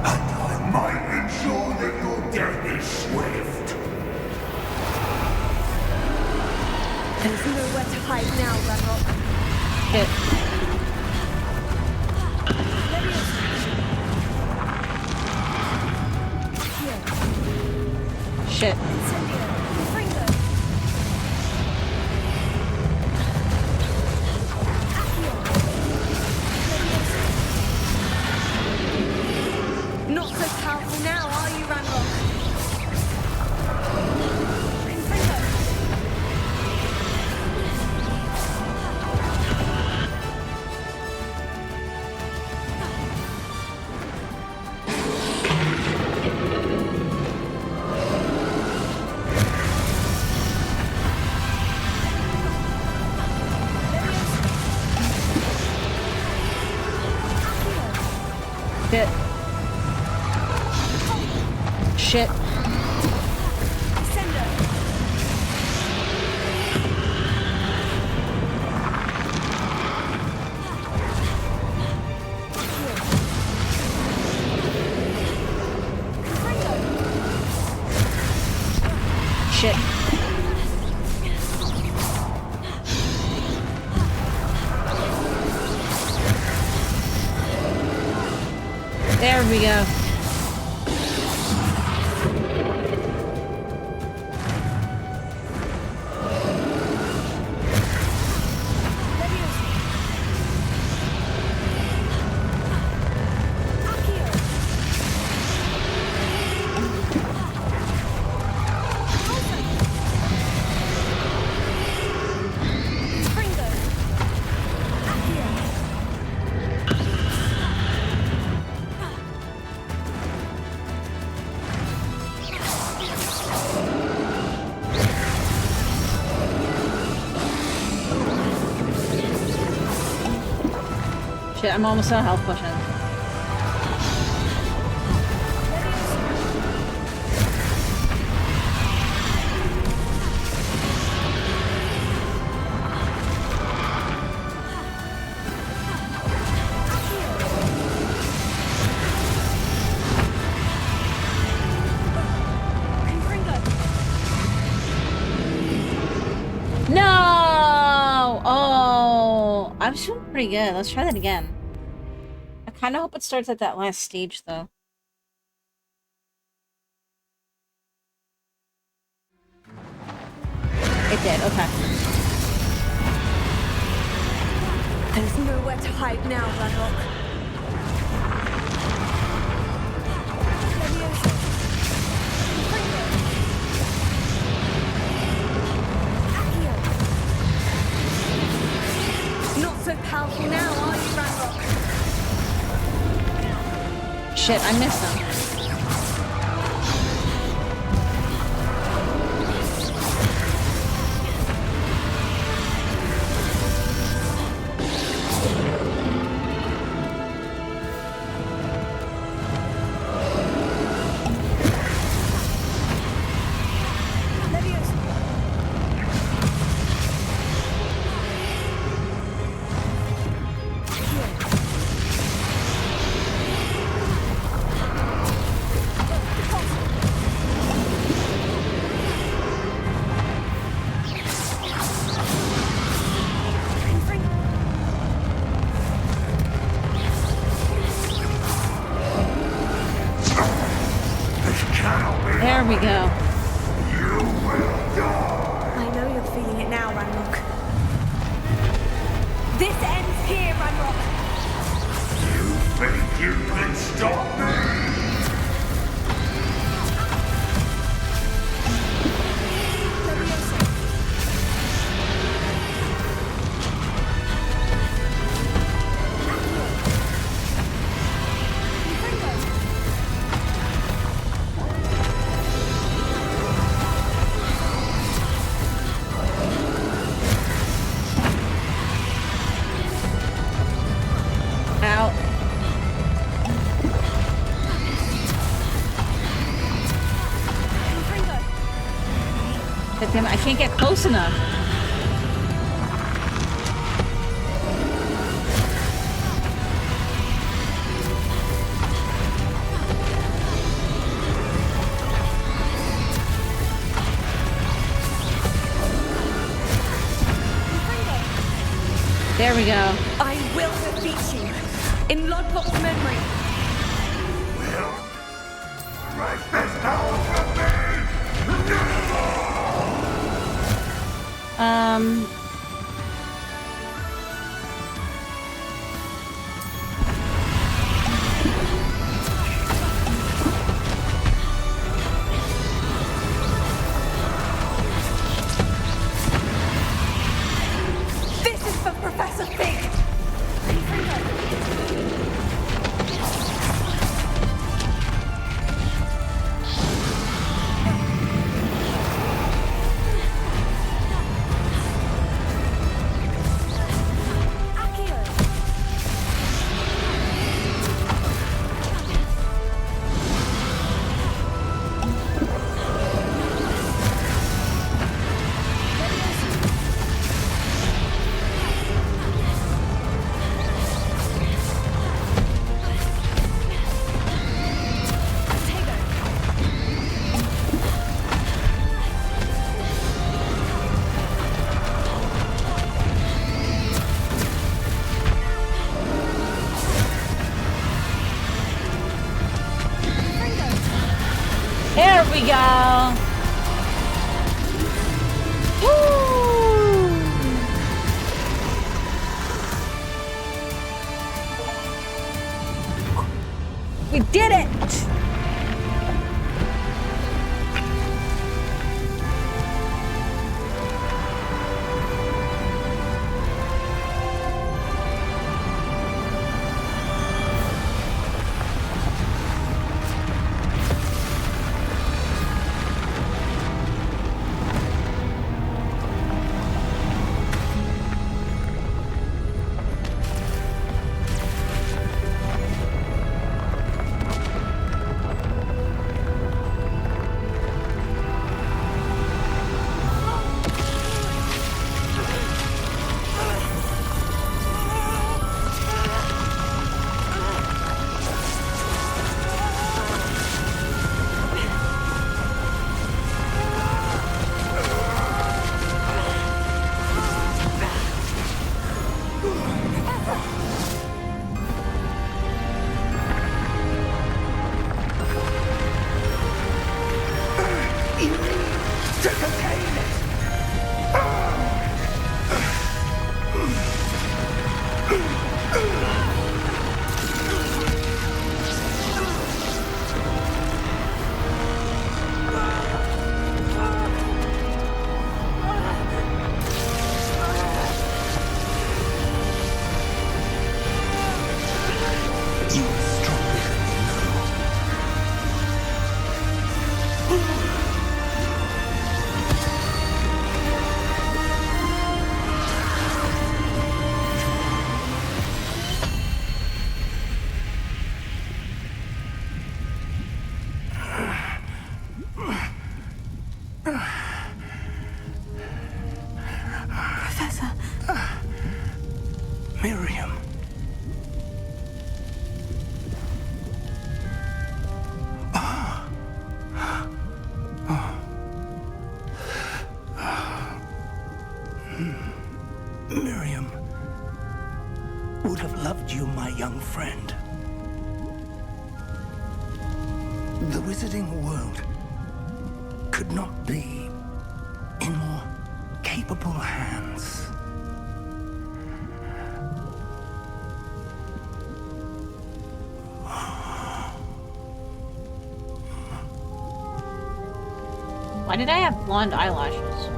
and I might ensure that your death is swift. There's nowhere to hide now, Ranrock. Shit. Shit. Not so powerful now, are you, Ranrock? Shit. Shit. There we go. Shit, I'm almost out of health potion. No! Oh, I'm doing pretty good. Let's try that again. I kind of hope it starts at that last stage, though. It did, okay. There's nowhere to hide now, Ranrock. Not so powerful now, are you, Ranrock? Shit, I missed them. There we go. I know you're feeling it now, Ranrock. This ends here, Ranrock. You think you can stop me? Out. God damn it, I can't get close enough. There we go. I will defeat you in Lodbrok's memory. Write this down for me! This is for Professor Fig. There we go. Woo! We did it! Professor. Miriam. Miriam would have loved you, my young friend. The wizarding world could not be in more capable hands. Why did I have blonde eyelashes?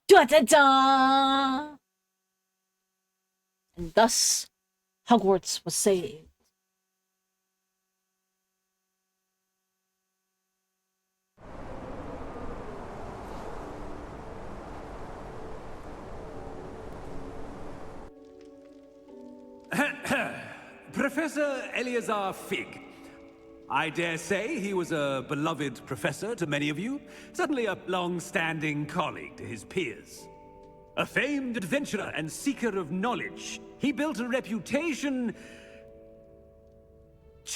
Da-da-da! And thus, Hogwarts was saved. Professor Eleazar Fig. I dare say he was a beloved professor to many of you, certainly a long-standing colleague to his peers. A famed adventurer and seeker of knowledge, he built a reputation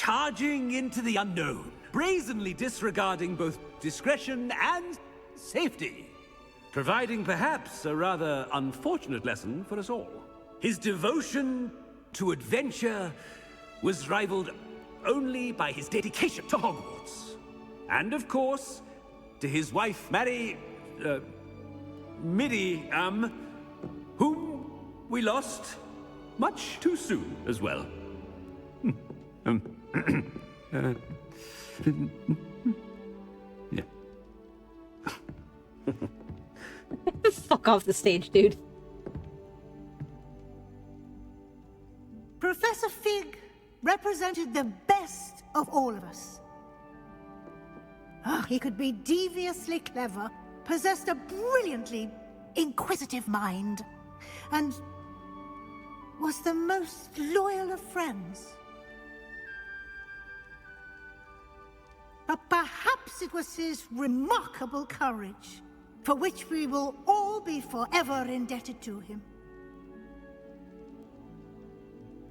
charging into the unknown, brazenly disregarding both discretion and safety, providing perhaps a rather unfortunate lesson for us all. His devotion to adventure was rivaled only by his dedication to Hogwarts. And of course, to his wife, Midi, whom we lost much too soon as well. Yeah. Fuck off the stage, dude. Professor Fig represented the best of all of us. He could be deviously clever, possessed a brilliantly inquisitive mind, and was the most loyal of friends. But perhaps it was his remarkable courage, for which we will all be forever indebted to him.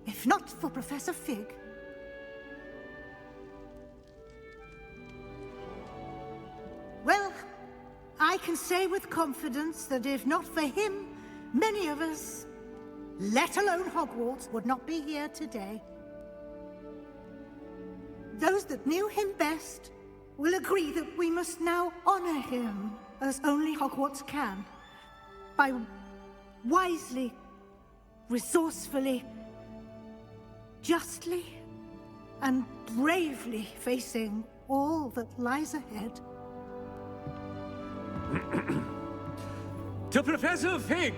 If not for Professor Fig, well, I can say with confidence that if not for him, many of us, let alone Hogwarts, would not be here today. Those that knew him best will agree that we must now honor him as only Hogwarts can, by wisely, resourcefully, justly, and bravely facing all that lies ahead. To Professor Fig!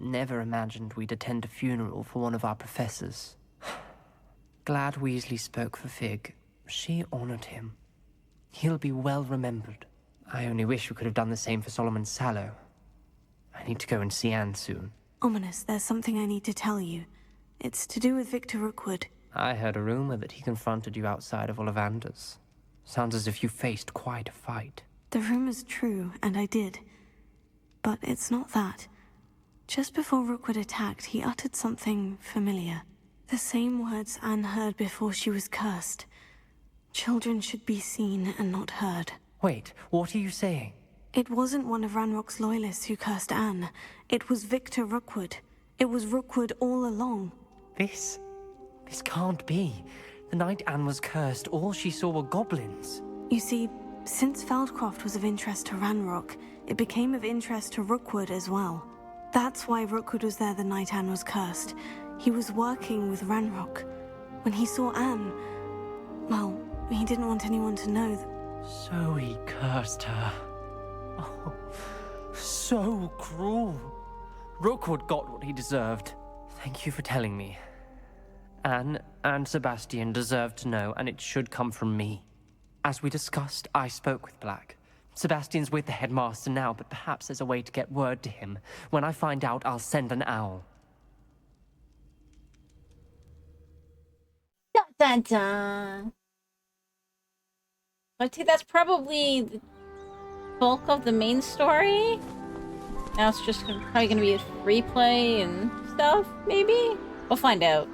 Never imagined we'd attend a funeral for one of our professors. Glad Weasley spoke for Fig. She honored him. He'll be well remembered. I only wish we could have done the same for Solomon Sallow. I need to go and see Anne soon. Ominous, there's something I need to tell you. It's to do with Victor Rookwood. I heard a rumor that he confronted you outside of Ollivander's. Sounds as if you faced quite a fight. The rumor's true, and I did. But it's not that. Just before Rookwood attacked, he uttered something familiar. The same words Anne heard before she was cursed. Children should be seen and not heard. Wait, what are you saying? It wasn't one of Ranrock's loyalists who cursed Anne. It was Victor Rookwood. It was Rookwood all along. This can't be. The night Anne was cursed, all she saw were goblins. You see, since Feldcroft was of interest to Ranrock, it became of interest to Rookwood as well. That's why Rookwood was there the night Anne was cursed. He was working with Ranrock. When he saw Anne, well, he didn't want anyone to know that. So he cursed her. Oh, so cruel. Rookwood got what he deserved. Thank you for telling me. Anne and Sebastian deserve to know, and it should come from me. As we discussed, I spoke with Black. Sebastian's with the headmaster now, but perhaps there's a way to get word to him. When I find out, I'll send an owl. Dun dun dun. I think that's probably the bulk of the main story. Now it's just probably gonna be a free play and stuff, maybe? We'll find out.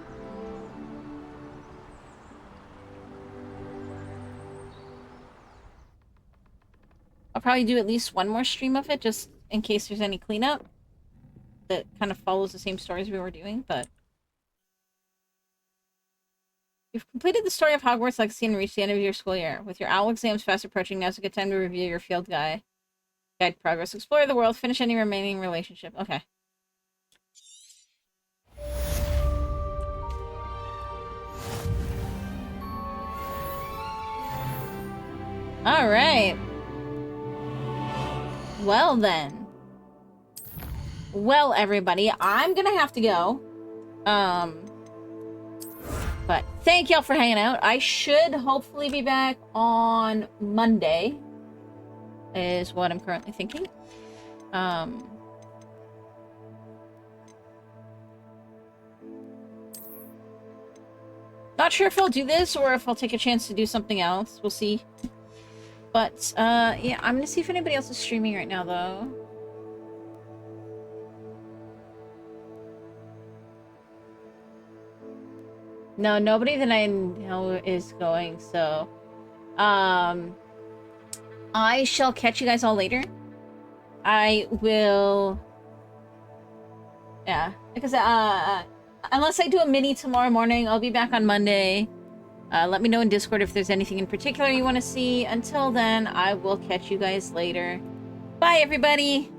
I'll probably do at least one more stream of it, just in case there's any cleanup that kind of follows the same stories we were doing, but... You've completed the story of Hogwarts Legacy and reached the end of your school year. With your owl exams fast approaching, now's a good time to review your field guide progress. Explore the world, finish any remaining relationship. Okay. Alright. Well then. Well, everybody, I'm gonna have to go. But thank y'all for hanging out. I should hopefully be back on Monday. is what I'm currently thinking. Not sure if I'll do this or if I'll take a chance to do something else. We'll see. But, yeah, I'm gonna see if anybody else is streaming right now, though. No, nobody that I know is going, so... I shall catch you guys all later. I will... Yeah, because, unless I do a mini tomorrow morning, I'll be back on Monday. Let me know in Discord if there's anything in particular you want to see. Until then, I will catch you guys later. Bye, everybody!